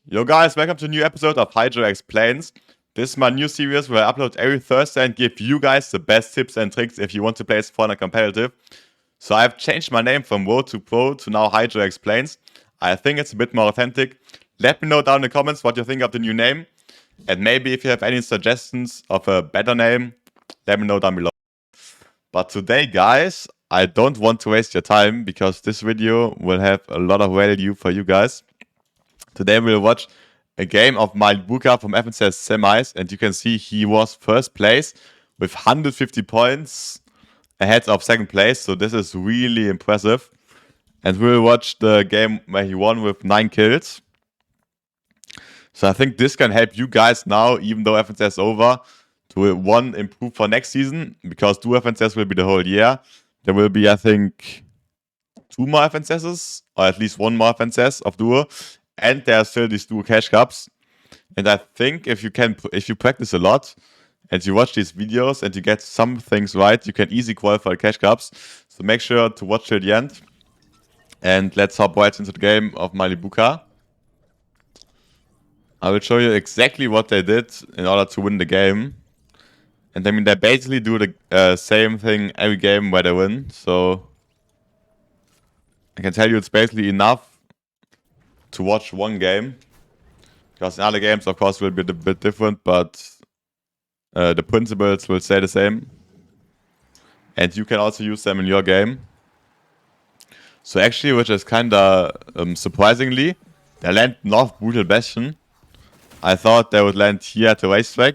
Yo guys, welcome to a new episode of Hijoe Explains. This is my new series where I upload every Thursday and give you guys the best tips and tricks if you want to play as Fortnite competitive. So I've changed my name from Wo to Pro to now Hijoe Explains. I think it's a bit more authentic. Let me know down in the comments what you think of the new name. And maybe if you have any suggestions of a better name, let me know down below. But today guys, I don't want to waste your time because this video will have a lot of value for you guys. Today we'll watch a game of Buka from FNCS Semis, and you can see he was first place with 150 points ahead of second place, so this is really impressive. And we'll watch the game where he won with 9 kills. So I think this can help you guys now, even though FNCS is over, to one, improve for next season, because 2 FNCS will be the whole year. There will be, I think, 2 more FNCSs, or at least 1 more FNCS of Duo. And there are still these Duo Cash Cups. And I think if you practice a lot and you watch these videos and you get some things right, you can easily qualify the Cash Cups. So make sure to watch till the end. And let's hop right into the game of Buka. I will show you exactly what they did in order to win the game. And I mean, they basically do the same thing every game where they win. So I can tell you it's basically enough to watch one game, because in other games of course will be a bit different, but the principles will stay the same, and you can also use them in your game. So actually, which is kinda surprisingly, they land North Brutal Bastion. I thought they would land here at the racetrack,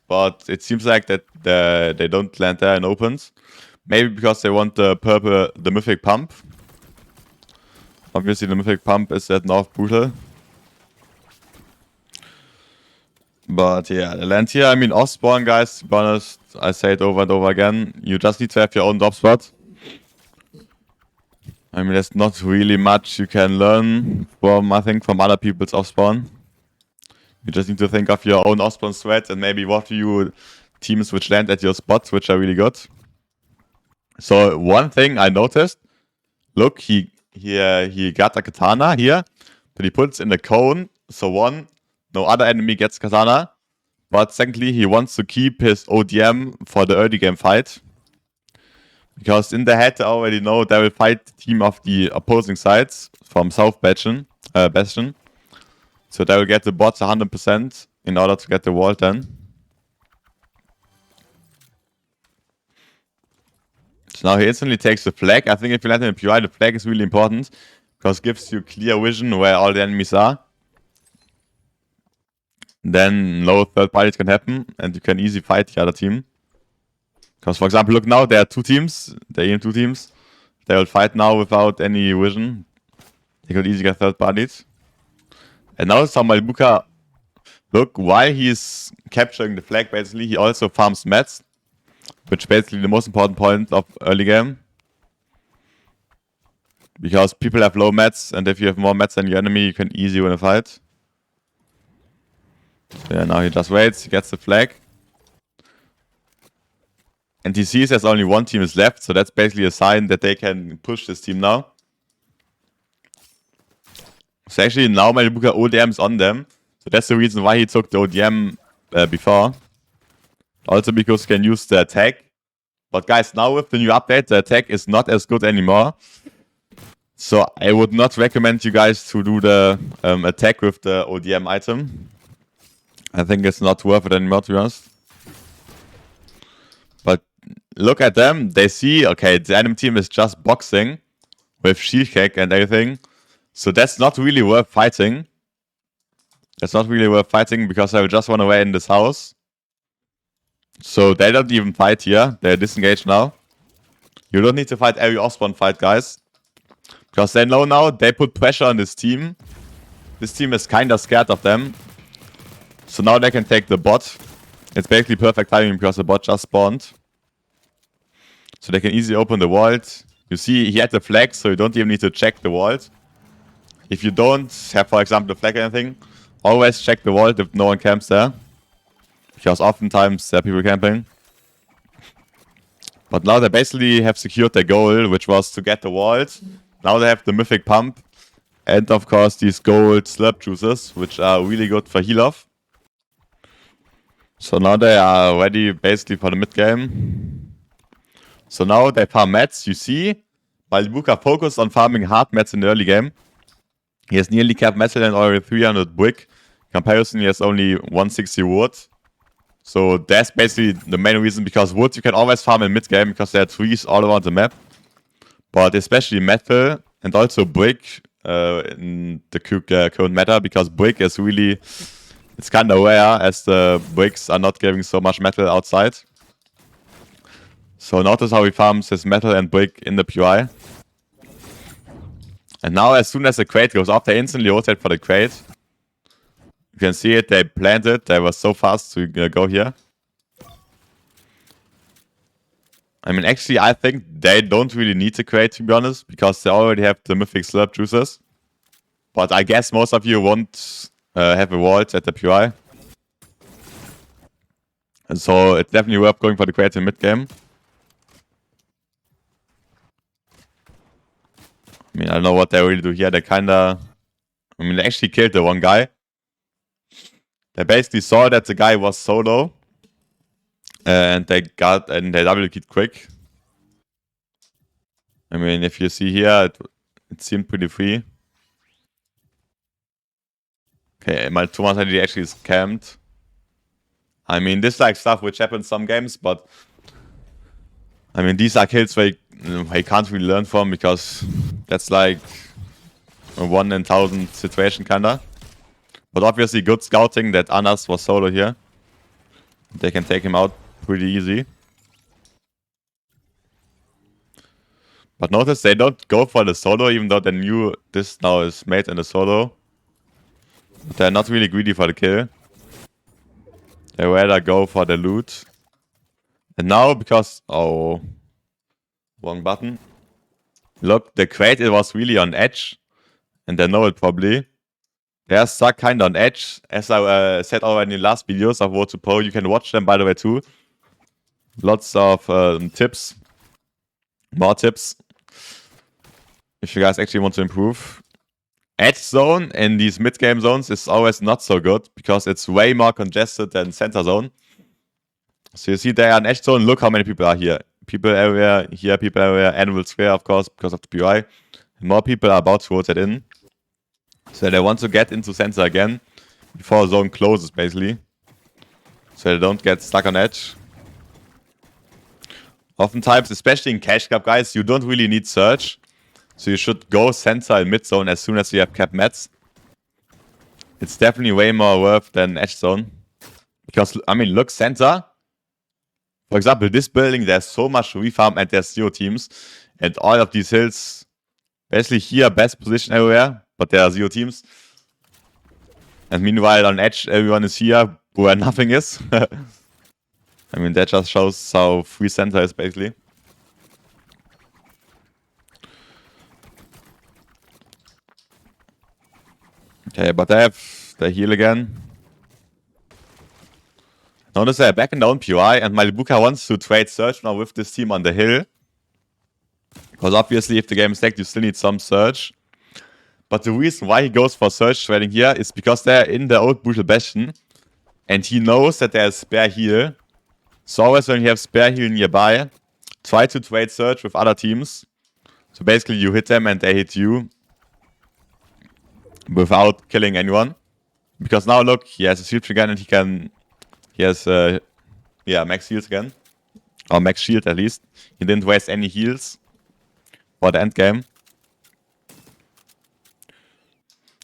but it seems like that they don't land there in opens. Maybe because they want the Mythic Pump. Obviously, the Mythic Pump is at North Brutal. But yeah, the land here, I mean, off spawn, guys, to be honest, I say it over and over again. You just need to have your own drop spot. I mean, there's not really much you can learn from, I think, from other people's off spawn. You just need to think of your own off spawn strat and maybe what you teams which land at your spots, which are really good. So one thing I noticed, look, he got a katana here, but he puts in the cone. So one, no other enemy gets katana. But secondly, he wants to keep his ODM for the early game fight. Because in the head, I already know they will fight the team of the opposing sides from South Bastion. So they will get the bots 100% in order to get the wall then. So now he instantly takes the flag. I think if you land in a PI, the flag is really important, because it gives you clear vision where all the enemies are. Then no third parties can happen, and you can easily fight the other team. Because, for example, look now, there are 2 teams. There are even 2 teams. They will fight now without any vision. They could easily get third parties. And now it's how Buka, look, while he's capturing the flag, basically, he also farms mats, which is basically the most important point of early game. Because people have low mats, and if you have more mats than your enemy, you can easily win a fight. So yeah, now he just waits, he gets the flag. And he sees there's only 1 team is left, so that's basically a sign that they can push this team now. So actually now Buka ODM is on them. So that's the reason why he took the ODM before. Also because you can use the attack. But guys, now with the new update, the attack is not as good anymore. So I would not recommend you guys to do the attack with the ODM item. I think it's not worth it anymore, to be honest. But look at them. They see, okay, the enemy team is just boxing with shield cake and everything. So that's not really worth fighting. That's not really worth fighting, because I will just run away in this house. So they don't even fight here. They're disengaged now. You don't need to fight every off-spawn fight, guys. Because they know now they put pressure on this team. This team is kinda scared of them. So now they can take the bot. It's basically perfect timing because the bot just spawned. So they can easily open the vault. You see, he had the flag, so you don't even need to check the vault. If you don't have, for example, the flag or anything, always check the vault if no one camps there. Because oftentimes there are people camping. But now they basically have secured their goal, which was to get the vault. Now they have the Mythic Pump. And of course these gold slurp juices, which are really good for heal off. So now they are ready basically for the mid game. So now they farm mats, you see. Malibuka focused on farming hard mats in the early game. He has nearly capped metal and already 300 brick. Comparison, he has only 160 wood. So that's basically the main reason, because wood you can always farm in mid game because there are trees all around the map. But especially metal and also brick in the current meta, because brick is really, it's kind of rare as the bricks are not giving so much metal outside. So notice how he farms his metal and brick in the PI. And now as soon as the crate goes off, they instantly rotate for the crate. You can see it, they planned it, they were so fast to go here. I mean, actually, I think they don't really need the crate, to be honest, because they already have the mythic slurp juices. But I guess most of you won't have a vault at the PI. And so it's definitely worth going for the crate in mid game. I mean, I don't know what they really do here. They kinda... I mean, they actually killed the one guy. They basically saw that the guy was solo. And they double killed quick. I mean, if you see here, it seemed pretty free. Okay, my Thomas ID actually is camped. I mean, this is like stuff which happens some games, but... I mean, these are kills where you can't really learn from, because that's like a 1 in 1,000 situation kinda. But obviously good scouting that Anas was solo here. They can take him out pretty easy. But notice they don't go for the solo, even though they knew this now is made in the solo. But they're not really greedy for the kill. They rather go for the loot. And now, because... Oh... Wrong button. Look, the crate, it was really on edge. And they know it probably. They are stuck kind of on edge. As I said already in the last videos of Road to Pro, you can watch them by the way too. Lots of tips. More tips. If you guys actually want to improve. Edge zone in these mid-game zones is always not so good, because it's way more congested than center zone. So you see they are in edge zone. Look how many people are here. People everywhere, here people everywhere. Anvil Square, of course, because of the PI. More people are about to rotate in. So they want to get into center again before the zone closes, basically. So they don't get stuck on edge. Oftentimes, especially in cash cap, guys, you don't really need search. So you should go center and mid zone as soon as you have cap mats. It's definitely way more worth than edge zone. Because, I mean, look, center. For example, this building, there's so much refarm and there's 0 teams. And all of these hills, basically here, best position everywhere. But there are 0 teams. And meanwhile, on edge, everyone is here where nothing is. I mean, that just shows how free center is, basically. Okay, but they have the heal again. Notice they're backing down PI, and Malibuka wants to trade Surge now with this team on the hill. Because obviously, if the game is stacked, you still need some Surge. But the reason why he goes for Surge trading here is because they're in the old Brutal Bastion. And he knows that there's spare heal. So always when you have spare heal nearby, try to trade Surge with other teams. So basically you hit them and they hit you. Without killing anyone. Because now look, he has a shield again and he has max heals again. Or max shield at least. He didn't waste any heals for the end game.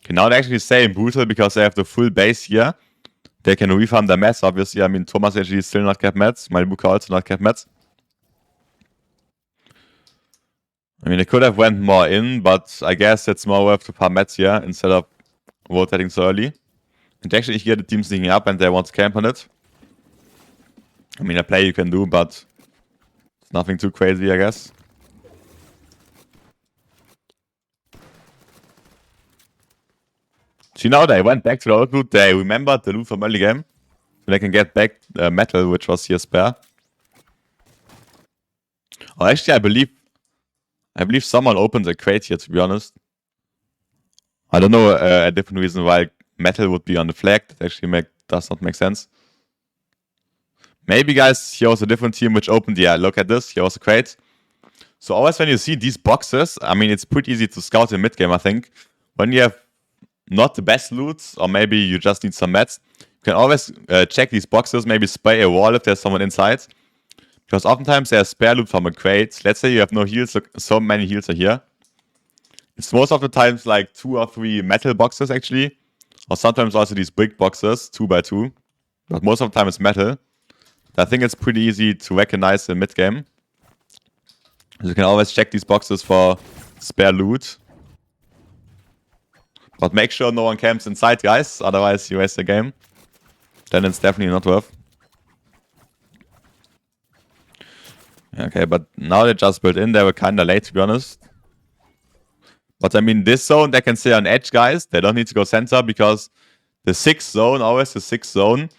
Okay, now they actually stay in Brutal because they have the full base here. They can refarm their mats, obviously. I mean, Thomas actually still not cap mats. Malibuka also not cap mats. I mean, they could have went more in, but I guess it's more worth to farm mats here instead of rotating so early. And actually here the team sneaking up and they want to camp on it. I mean, a play you can do, but it's nothing too crazy, I guess. See, now they went back to the old loot. They remembered the loot from early game. So they can get back metal, which was here spare. Oh, actually, I believe someone opened a crate here, to be honest. I don't know a different reason why metal would be on the flag. That actually does not make sense. Maybe, guys, here was a different team which opened. Yeah, look at this. Here was a crate. So always when you see these boxes, I mean, it's pretty easy to scout in mid-game, I think. When you have not the best loot, or maybe you just need some mats, you can always check these boxes, maybe spray a wall if there's someone inside. Because oftentimes there's spare loot from a crate. Let's say you have no heals, so many heals are here. It's most of the times like 2 or 3 metal boxes actually. Or sometimes also these brick boxes, 2x2. But most of the time it's metal. I think it's pretty easy to recognize in mid-game. You can always check these boxes for spare loot. But make sure no one camps inside, guys. Otherwise you waste the game. Then it's definitely not worth. Okay, but now they just built in. They were kinda late, to be honest. But I mean, this zone, they can stay on edge, guys. They don't need to go center because the 6th zone, always the 6th zone,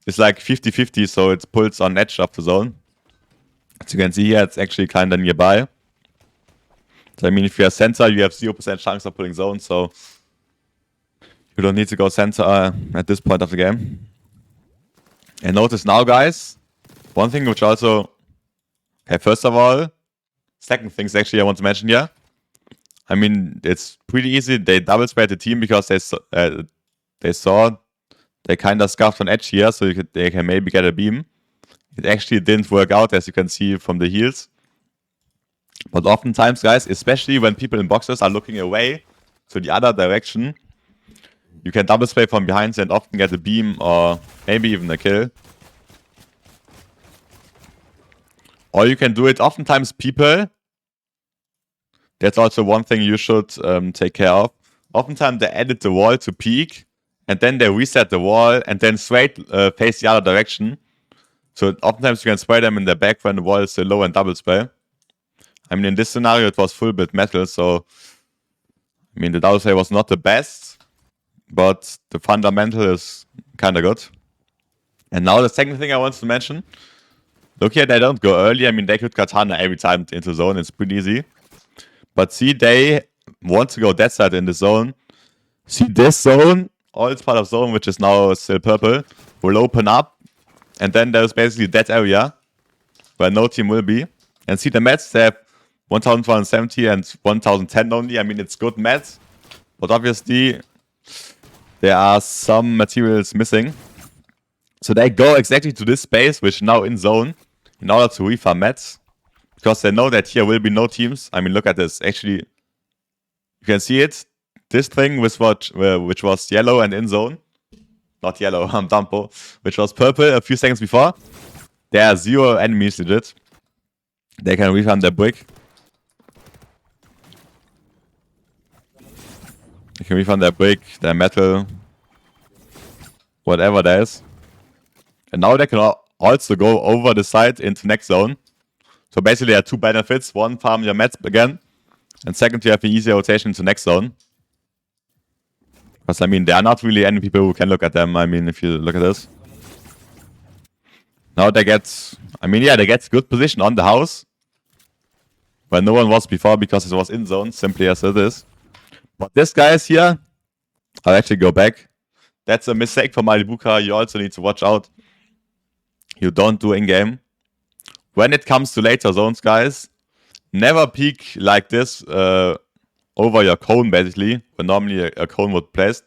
is like 50-50, so it pulls on edge of the zone. As you can see here, it's actually kinda nearby. So I mean, if you are center, you have 0% chance of pulling zone, so you don't need to go center at this point of the game. And notice now, guys, one thing which also... Okay, first of all, second things actually I want to mention here. I mean, it's pretty easy. They double sprayed the team because they saw they kind of scuffed on edge here, so they can maybe get a beam. It actually didn't work out, as you can see from the heals. But oftentimes, guys, especially when people in boxes are looking away to the other direction, you can double spray from behind and often get a beam or maybe even a kill. Or you can do it, oftentimes people, that's also one thing you should take care of. Oftentimes they edit the wall to peak, and then they reset the wall, and then straight face the other direction. So oftentimes you can spray them in the back when the wall is still low and double spray. I mean, in this scenario it was full build metal, so I mean the double spray was not the best, but the fundamental is kinda good. And now the second thing I want to mention. Look here, they don't go early. I mean, they could katana every time into zone. It's pretty easy. But see, they want to go that side in the zone. See, this zone, all part of zone, which is now still purple, will open up. And then there's basically that area where no team will be. And see, the mats, they have 1270 and 1010 only. I mean, it's good mats. But obviously, there are some materials missing. So they go exactly to this space, which is now in zone, in order to refarm mats. Because they know that here will be no teams. I mean, look at this. Actually, you can see it. This thing which was yellow and in zone. Not yellow, I'm Dumpo. Which was purple a few seconds before. There are 0 enemies legit. They can refarm their brick. They can refarm their brick, their metal. Whatever there is. And now they can also go over the side into next zone. So basically there are 2 benefits. One, farm your mats again. And second, you have an easier rotation to next zone. Because I mean, there are not really any people who can look at them. I mean, if you look at this. Now they get, I mean, yeah, they get good position on the house. Where no one was before because it was in zone, simply as it is. But this guy is here. I'll actually go back. That's a mistake for Malibuka. You also need to watch out. You don't do in-game. When it comes to later zones, guys, never peek like this over your cone, basically, where normally a cone would be placed.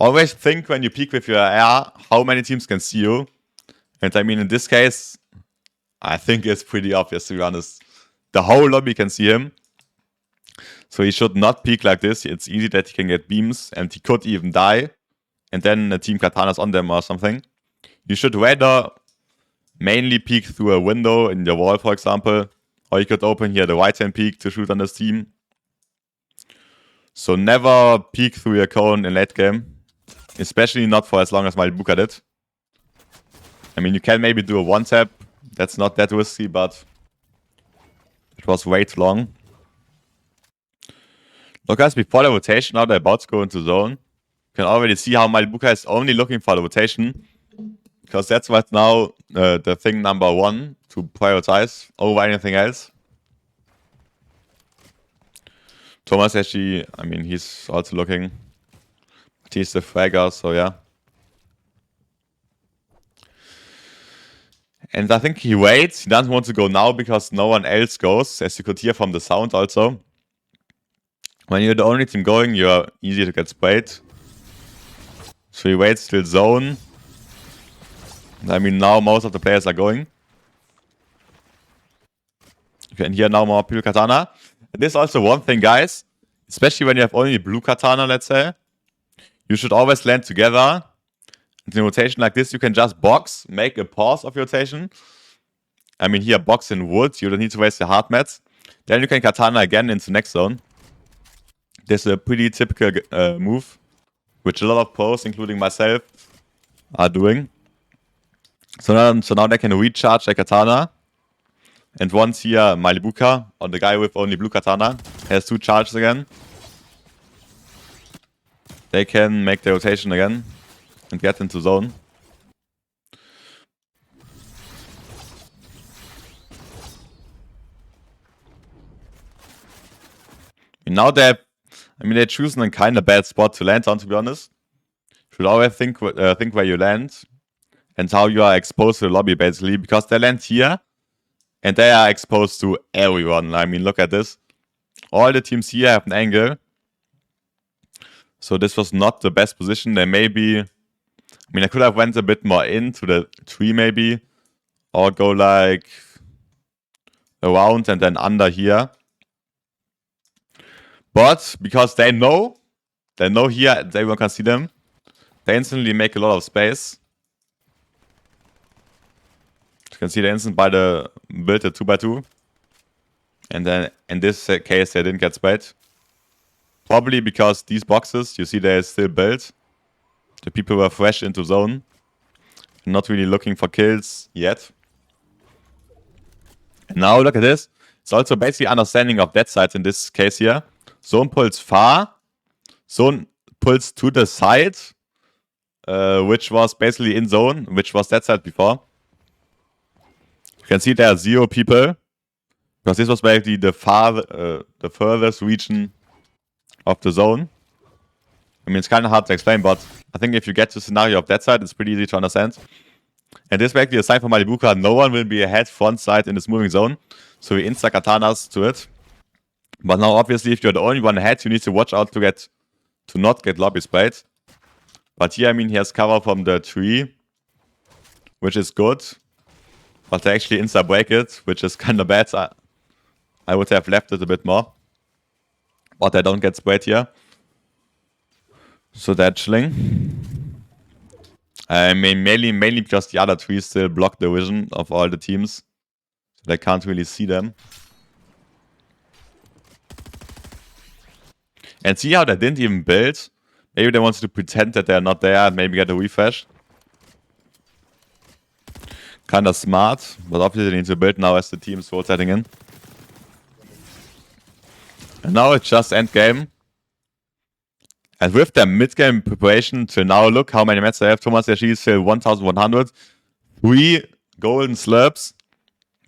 Always think when you peek with your AR, how many teams can see you. And I mean, in this case, I think it's pretty obvious, to be honest. The whole lobby can see him. So he should not peek like this. It's easy that he can get beams, and he could even die. And then a team katanas on them or something. You should rather mainly peek through a window in your wall, for example. Or you could open here the right-hand peek to shoot on this team. So never peek through your cone in late game. Especially not for as long as Malibuka did. I mean, you can maybe do a one-tap. That's not that risky, but it was way too long. Look, guys, before the rotation, now they're about to go into zone. You can already see how Malibuka is only looking for the rotation. Because that's right now the thing number 1 to prioritize over anything else. Thomas actually, I mean, he's also looking. He's the fragger, so yeah. And I think he waits. He doesn't want to go now because no one else goes, as you could hear from the sound also. When you're the only team going, you're easy to get sprayed. So he waits till zone. I mean, now most of the players are going. You can hear now more blue katana. And this is also one thing, guys. Especially when you have only blue katana, let's say. You should always land together. In a rotation like this, you can just box, make a pause of your rotation. I mean, here, box in wood. You don't need to waste your hard mats. Then you can katana again into next zone. This is a pretty typical move, which a lot of pros, including myself, are doing. So now they can recharge their katana. And once here, Malibuka, on the guy with only blue katana, has 2 charges again. They can make the rotation again and get into zone. And now they're choosing a kind of bad spot to land on, to be honest. You should always think where you land and how you are exposed to the lobby, basically, because they land here and they are exposed to everyone. I mean, look at this. All the teams here have an angle. So this was not the best position. They maybe... I mean, I could have went a bit more into the tree, maybe. Or go, like, around and then under here. But because they know here, everyone can see them, they instantly make a lot of space. You can see the instant by the build a 2x2. And then in this case, they didn't get sprayed. Probably because these boxes, you see they're still built. The people were fresh into zone. Not really looking for kills yet. And now look at this. It's also basically understanding of dead sides in this case here. Zone pulls far. Zone pulls to the side. Which was basically in zone, which was that side before. You can see there are 0 people. Because this was basically the furthest region of the zone. I mean, it's kind of hard to explain, but I think if you get to the scenario of that side, it's pretty easy to understand. And this is basically a sign for Malibuka. No one will be ahead front side in this moving zone. So we insta katanas to it. But now, obviously, if you're the only one ahead, you need to watch out to not get lobby sprayed. But here, I mean, he has cover from the tree, which is good. But they actually insta break it, which is kind of bad. I would have left it a bit more. But they don't get sprayed here. So they're chilling. I mean, mainly because the other trees still block the vision of all the teams. So they can't really see them. And see how they didn't even build? Maybe they wanted to pretend that they're not there and maybe get a refresh. Kinda smart, but obviously they need to build now as the team's rotating in. And now it's just end game. And with their mid-game preparation till now, look how many mats they have. Thomas Yashi is still 1100. 3 golden slurps.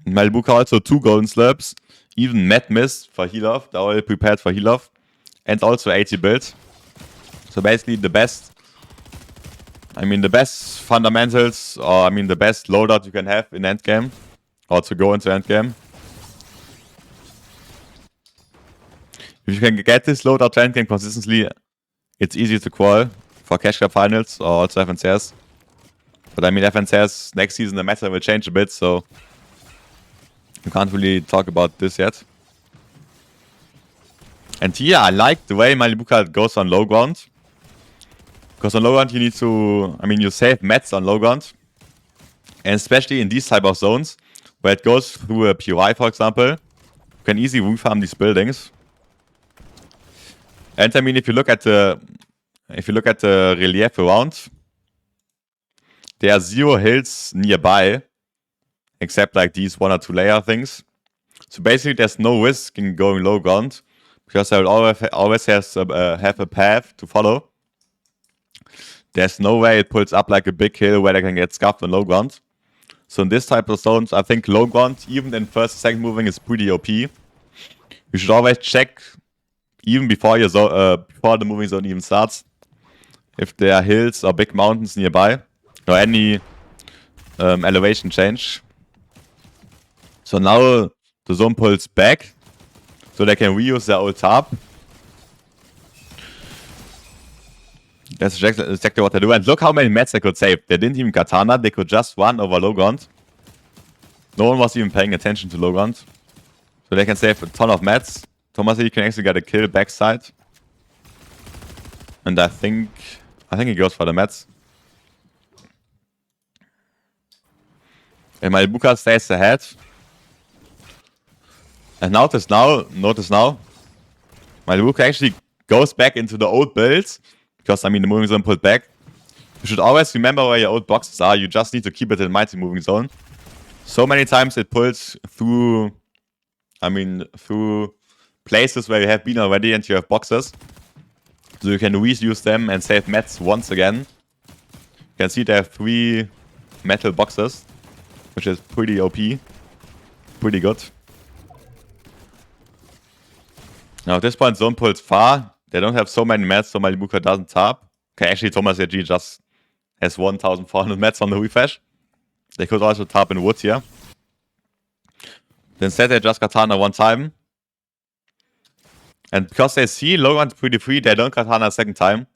Malibuka also 2 golden slurps. Even Matt missed for heal off. They're all prepared for heal off. And also 80 builds. So basically the best. I mean, the best fundamentals, or I mean, the best loadout you can have in endgame. Or to go into endgame. If you can get this loadout to endgame consistently, it's easy to qual for Cash Cup Finals or also FNCS. But I mean, FNCS next season, the meta will change a bit, so you can't really talk about this yet. And here, I like the way Malibuka goes on low ground. Because on low ground, you need to, I mean, you save mats on low ground. And especially in these type of zones, where it goes through a POI, for example, you can easily refarm these buildings. And I mean, if you look at the relief around, there are 0 hills nearby, except like these 1 or 2 layer things. So basically, there's no risk in going low ground, because I will always have a path to follow. There's no way it pulls up like a big hill where they can get scuffed on low ground. So in this type of zones, I think low ground, even in first and second moving, is pretty OP. You should always check even before before the moving zone even starts. If there are hills or big mountains nearby, or any elevation change. So now the zone pulls back, so they can reuse their old tarp. That's exactly what they do. And look how many mats they could save. They didn't even katana, they could just run over Logant. No one was even paying attention to Logant. So they can save a ton of mats. Thomasy can actually get a kill backside. And I think he goes for the mats. And Malibuka stays ahead. And notice now, Malibuka actually goes back into the old builds. Because, I mean, the moving zone pulled back. You should always remember where your old boxes are. You just need to keep it in mind, the moving zone. So many times it pulls through, through places where you have been already and you have boxes. So you can reuse them and save mats once again. You can see they have 3 metal boxes, which is pretty OP. Pretty good. Now at this point, zone pulls far. They don't have so many mats, so Malibuka doesn't tap. Okay, actually Thomas AG just has 1,400 mats on the refresh. They could also tap in wood here. Instead they just katana one time. And because they see Logan's pretty free, they don't katana a second time.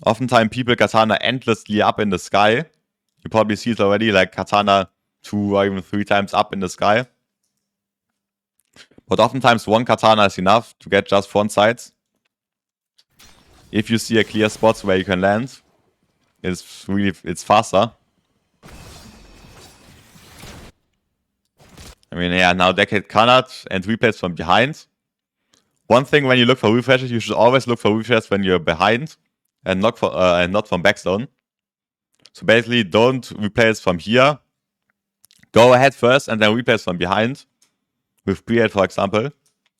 Oftentimes people katana endlessly up in the sky. You probably see it already, like katana 2 or even 3 times up in the sky. But oftentimes one katana is enough to get just front sides. If you see a clear spot where you can land, it's faster. I mean, yeah, now they get cornered and replays from behind. One thing when you look for refreshes, you should always look for refreshes when you're behind and not from backzone. So basically, don't replace from here. Go ahead first and then replace from behind. With pre-aid, for example.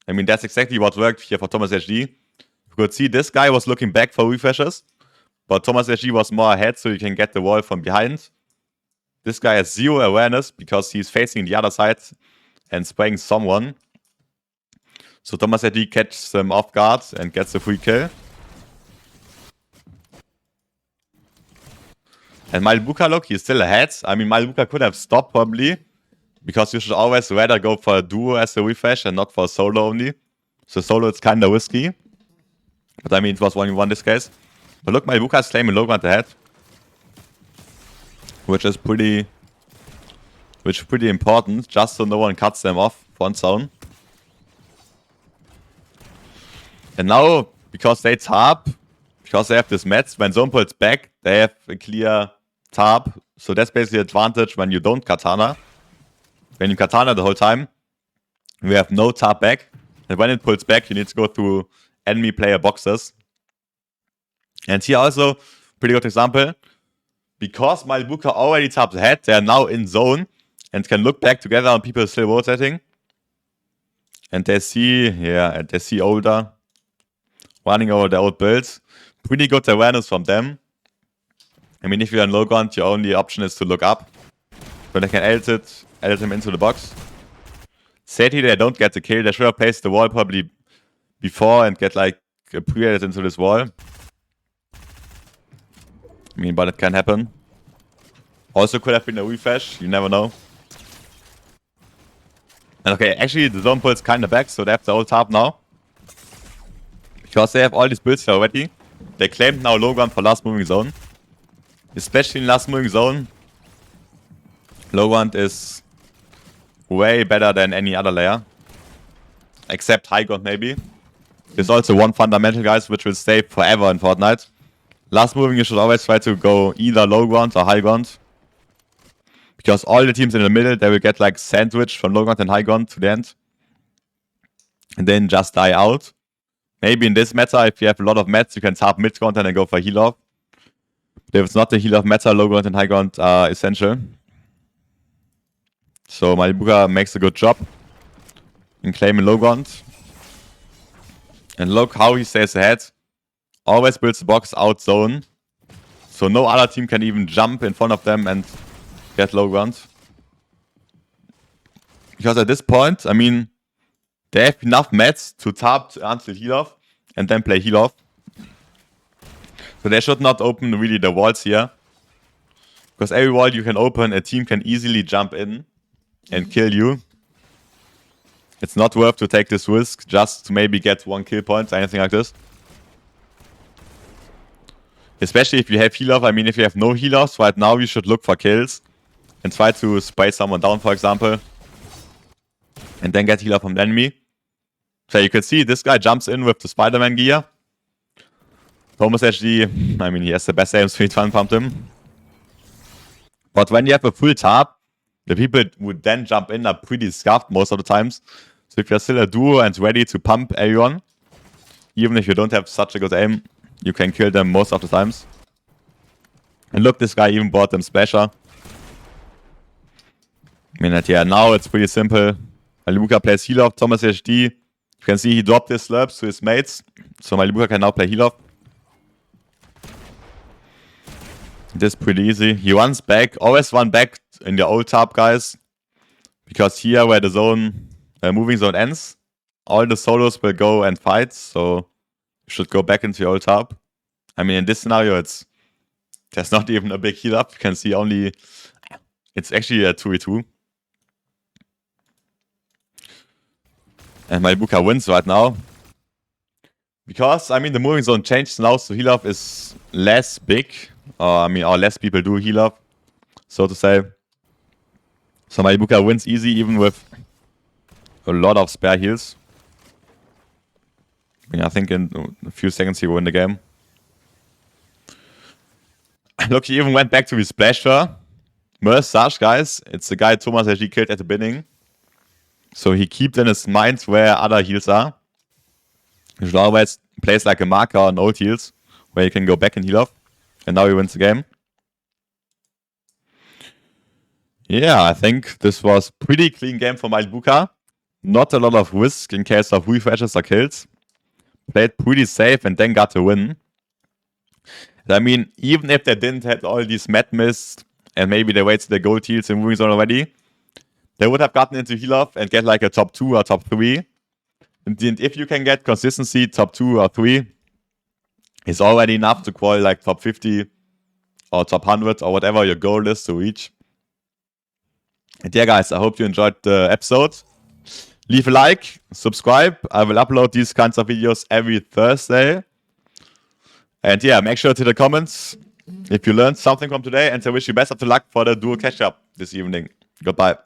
I mean, that's exactly what worked here for Thomas HD. You could see this guy was looking back for refreshes, but Thomas HD was more ahead, so you can get the wall from behind. This guy has 0 awareness because he's facing the other side and spraying someone. So Thomas HD catches him off guard and gets a free kill. And Malibuka, look, he's still ahead. I mean, Malibuka could have stopped probably, because you should always rather go for a duo as a refresh and not for a solo only. So solo is kinda risky. But I mean, it was 1v1 this case. But look, Malibuka is claiming Logant ahead. Which is pretty important, just so no one cuts them off front zone. And now, because they tarp, because they have this mats, when zone pulls back, they have a clear tarp. So that's basically the advantage when you don't katana. When you katana the whole time, we have no tarp back. And when it pulls back, you need to go through enemy player boxes. And here also, pretty good example. Because Malibuka already tapped ahead, they are now in zone and can look back together on people still rotating. And they see older running over their old builds. Pretty good awareness from them. I mean, if you're in Logant, your only option is to look up. But they can edit him into the box. Sadly, they don't get the kill. They should have placed the wall probably before and get like a pre-edit into this wall. I mean, but it can happen. Also could have been a refresh, you never know. And okay, actually the zone pull's kinda back, so they have the old tarp now. Because they have all these builds here already. They claimed now Logan for last moving zone. Especially in last moving zone, Logan is way better than any other layer. Except Hijoe maybe. There's also one fundamental, guys, which will stay forever in Fortnite. Last moving, you should always try to go either low ground or high ground. Because all the teams in the middle, they will get like sandwiched from low ground and high ground to the end. And then just die out. Maybe in this meta, if you have a lot of mats, you can tap mid ground and then go for heal off. But if it's not the heal off meta, low ground and high ground are essential. So Malibuka makes a good job in claiming low ground. And look how he stays ahead. Always builds the box out zone. So no other team can even jump in front of them and get low ground. Because at this point, I mean, they have enough mats to tap until heal off. and then play heal off. So they should not open really the walls here. Because every wall you can open, a team can easily jump in and kill you. It's not worth to take this risk just to maybe get 1 kill point or anything like this. Especially if you have heal off. I mean, if you have no heal offs right now, you should look for kills and try to spray someone down, for example, and then get heal off from the enemy. So you can see this guy jumps in with the Spider-Man gear. Thomas HD, I mean, he has the best aim, so he pumped him. But when you have a full tarp, the people who then jump in are pretty scuffed most of the times. So if you're still a duo and ready to pump everyone, even if you don't have such a good aim, you can kill them most of the times. And look, this guy even bought them Splasher. I mean, yeah, now it's pretty simple. Malibuka plays heal off, Thomas HD. You can see he dropped his slurps to his mates. So Malibuka can now play heal off. This is pretty easy. He runs back. Always run back in your old tarp, guys. Because here where the zone, moving zone ends, all the solos will go and fight. So you should go back into your old tarp. I mean, in this scenario, there's not even a big heal up. You can see only, it's actually a 2v2. And Malibuka wins right now. Because, I mean, the moving zone changed now, so heal up is less big. Or less people do heal up, so to say. So Malibuka wins easy, even with a lot of spare heals. I mean, I think in a few seconds he will win the game. Look, he even went back to his splasher. Merge, guys. It's the guy Thomas actually killed at the beginning. So he keeps in his mind where other heals are. He should always place like a marker on old heals, where you can go back and heal off. And now he wins the game. Yeah, I think this was pretty clean game for Malibuka. Not a lot of risk in case of refreshes or kills. Played pretty safe and then got a win. I mean, even if they didn't have all these mad mist and maybe they waited the gold heals in moving zone already, they would have gotten into heal off and get like a top 2 or top 3. And if you can get consistency top 2 or 3, it's already enough to qual like top 50 or top 100 or whatever your goal is to reach. And yeah, guys, I hope you enjoyed the episode. Leave a like, subscribe. I will upload these kinds of videos every Thursday. And yeah, make sure to the comments if you learned something from today. And I wish you best of luck for the duo catch-up this evening. Goodbye.